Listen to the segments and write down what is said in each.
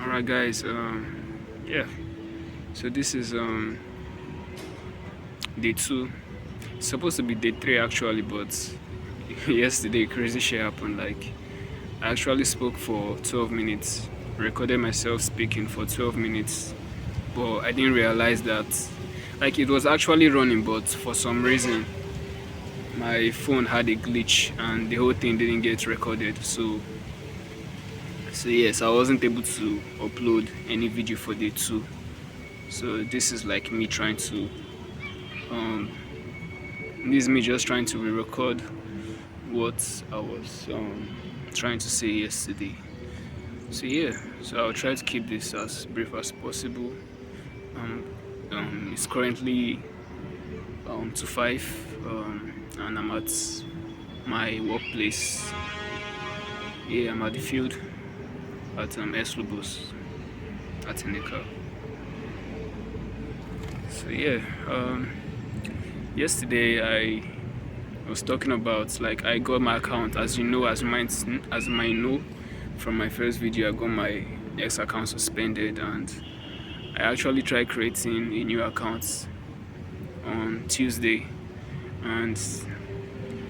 Alright guys, yeah, so this is day 2. It's supposed to be day 3 actually, but yesterday crazy shit happened. Like, I actually spoke for 12 minutes, recorded myself speaking for 12 minutes, but I didn't realize that, like, it was actually running, but for some reason my phone had a glitch and the whole thing didn't get recorded. So yes, I wasn't able to upload any video for day 2. So this is like me trying to um this is me just trying to re-record what I was trying to say yesterday. So yeah, so I'll try to keep this as brief as possible. um, it's currently to 5, and I'm at my workplace. Yeah, I'm at the field at Eslobos at Eneka. So yeah, yesterday I was talking about, like, I got my account, as you know, as you might know from my first video. I got my X account suspended, and I actually tried creating a new account on Tuesday, and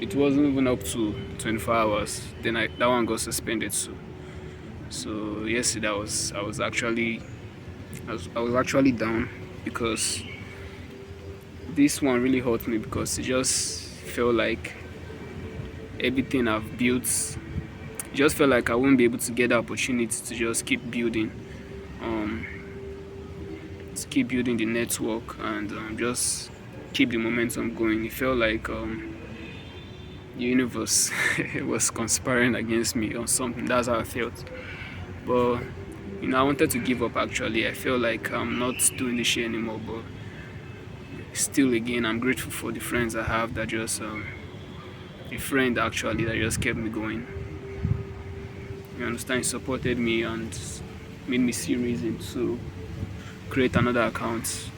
it wasn't even up to 24 hours. Then that one got suspended too. So yesterday I was actually down, because this one really hurt me, because it just felt like everything I've built, it just felt like I wouldn't be able to get the opportunity to just keep building, um, the network, and just keep the momentum going. It felt like the universe was conspiring against me or something. That's how I felt. But I wanted to give up actually. I feel like I'm not doing this shit anymore. But still, again, I'm grateful for the friends I have that just a friend actually that just kept me going. You understand? He supported me and made me see reason to create another account.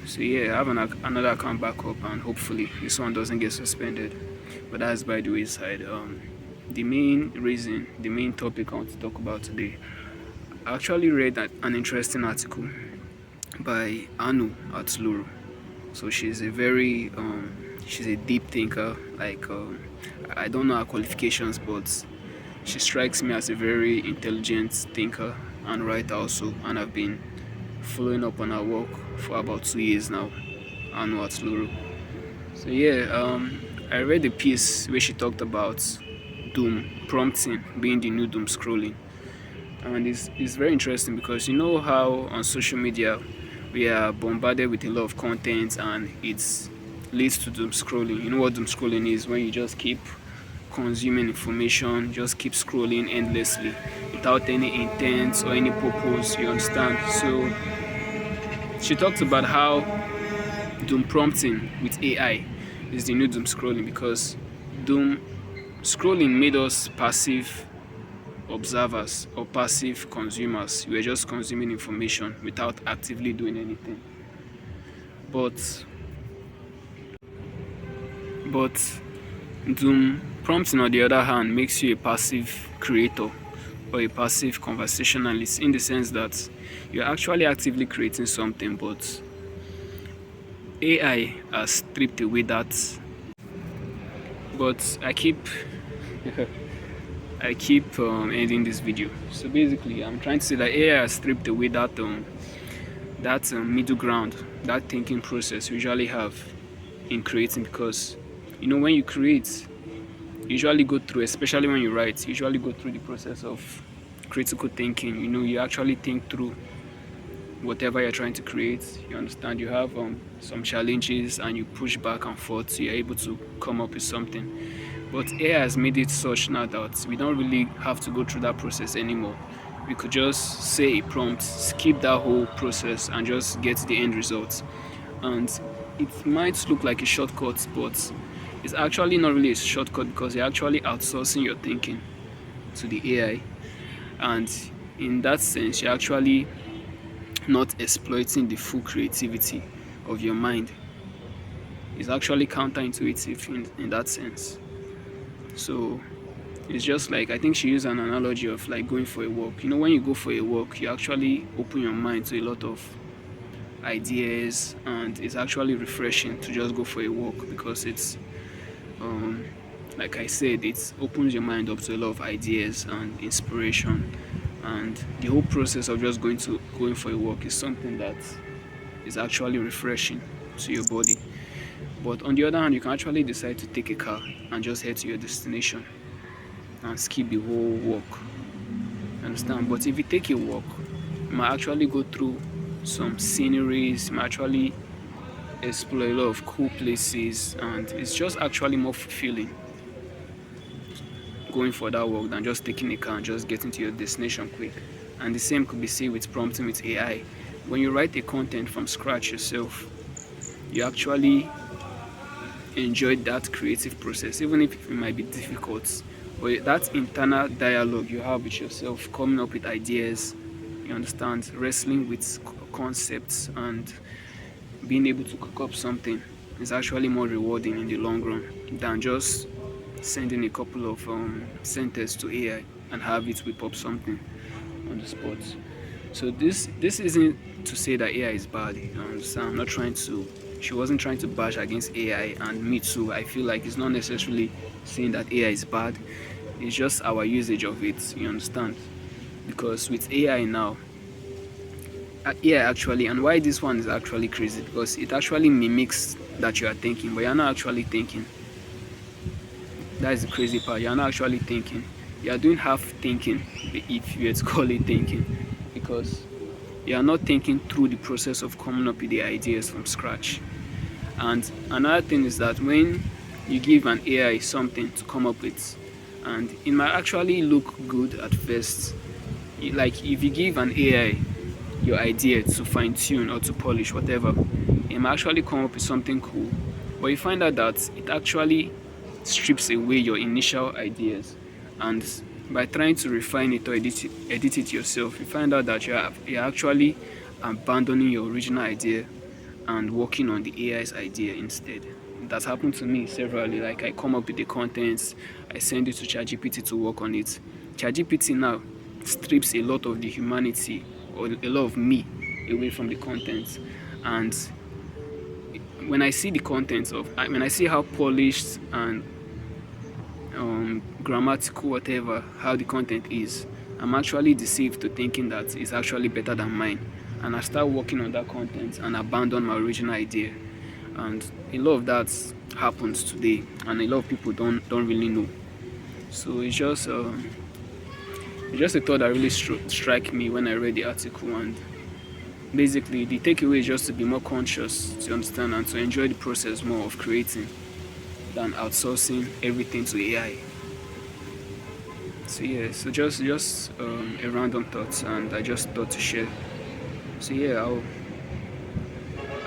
So yeah, I have another account backup, and hopefully this one doesn't get suspended. But that's by the wayside. The main topic I want to talk about today. I actually read an interesting article by Anu Atluru. So she's she's a deep thinker. Like, I don't know her qualifications, but she strikes me as a very intelligent thinker and writer also. And I've been following up on her work for about 2 years now. Anu Atluru. So yeah, I read a piece where she talked about doom prompting being the new doom scrolling. And it's very interesting, because you know how on social media we are bombarded with a lot of content, and it leads to doom scrolling. You know what doom scrolling is? When you just keep consuming information, just keep scrolling endlessly without any intent or any purpose. You understand? So she talked about how doom prompting with AI is the new doom scrolling, because doom scrolling made us passive observers or passive consumers. We were just consuming information without actively doing anything. But doom prompting, on the other hand, makes you a passive creator or a passive conversationalist, in the sense that you're actually actively creating something, but AI has stripped away that. But I keep ending this video. So basically, I'm trying to say that AI has stripped away that middle ground, that thinking process you usually have in creating. Because when you create, you usually go through, especially when you write, you usually go through the process of critical thinking. You actually think through whatever you're trying to create. You understand? You have some challenges, and you push back and forth, so you're able to come up with something. But AI has made it such now that we don't really have to go through that process anymore. We could just say a prompt, skip that whole process, and just get the end result. And it might look like a shortcut, but it's actually not really a shortcut, because you're actually outsourcing your thinking to the AI. And in that sense, you're actually not exploiting the full creativity of your mind. It's actually counterintuitive in that sense. So It's just like, I think she used an analogy of like going for a walk. You know, when you go for a walk, you actually open your mind to a lot of ideas, and it's actually refreshing to just go for a walk because it's um, like I said, it opens your mind up to a lot of ideas and inspiration. And the whole process of just going for a walk is something that is actually refreshing to your body. But on the other hand, you can actually decide to take a car and just head to your destination and skip the whole walk. Understand? But if you take a walk, you might actually go through some sceneries, you might actually explore a lot of cool places, and it's just actually more fulfilling going for that walk than just taking a car and just getting to your destination quick. And the same could be said with prompting with AI. When you write a content from scratch yourself, you actually enjoy that creative process, even if it might be difficult. But that internal dialogue you have with yourself, coming up with ideas, you understand, wrestling with concepts and being able to cook up something is actually more rewarding in the long run than just sending a couple of sentences to AI and have it whip up something on the spot. So this isn't to say that AI is bad. You understand? I'm not trying to. She wasn't trying to bash against AI, and me too. I feel like it's not necessarily saying that AI is bad. It's just our usage of it. You understand? Because with AI now, AI actually, and why this one is actually crazy, because it actually mimics that you are thinking, but you're not actually thinking. That is the crazy part. You're not actually thinking. You are doing half thinking, if you were to call it thinking, because you are not thinking through the process of coming up with the ideas from scratch. And another thing is that when you give an AI something to come up with, and it might actually look good at first, like if you give an AI your idea to fine tune or to polish whatever, it might actually come up with something cool, but you find out that it actually strips away your initial ideas, and by trying to refine it or edit it yourself, you find out that you're actually abandoning your original idea and working on the AI's idea instead. That's happened to me severally. Like, I come up with the contents, I send it to ChatGPT to work on it. ChatGPT now strips a lot of the humanity or a lot of me away from the contents. And when I see the contents of, when I see how polished and grammatical, whatever, how the content is, I'm actually deceived to thinking that it's actually better than mine. And I start working on that content and abandon my original idea. And a lot of that happens today, and a lot of people don't really know. So it's just a thought that really struck me when I read the article. And basically the takeaway is just to be more conscious, to understand and to enjoy the process more of creating than outsourcing everything to AI. So yeah, so just a random thought, and I just thought to share. So yeah,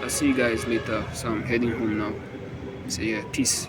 I'll see you guys later. So I'm heading home now. So yeah, peace.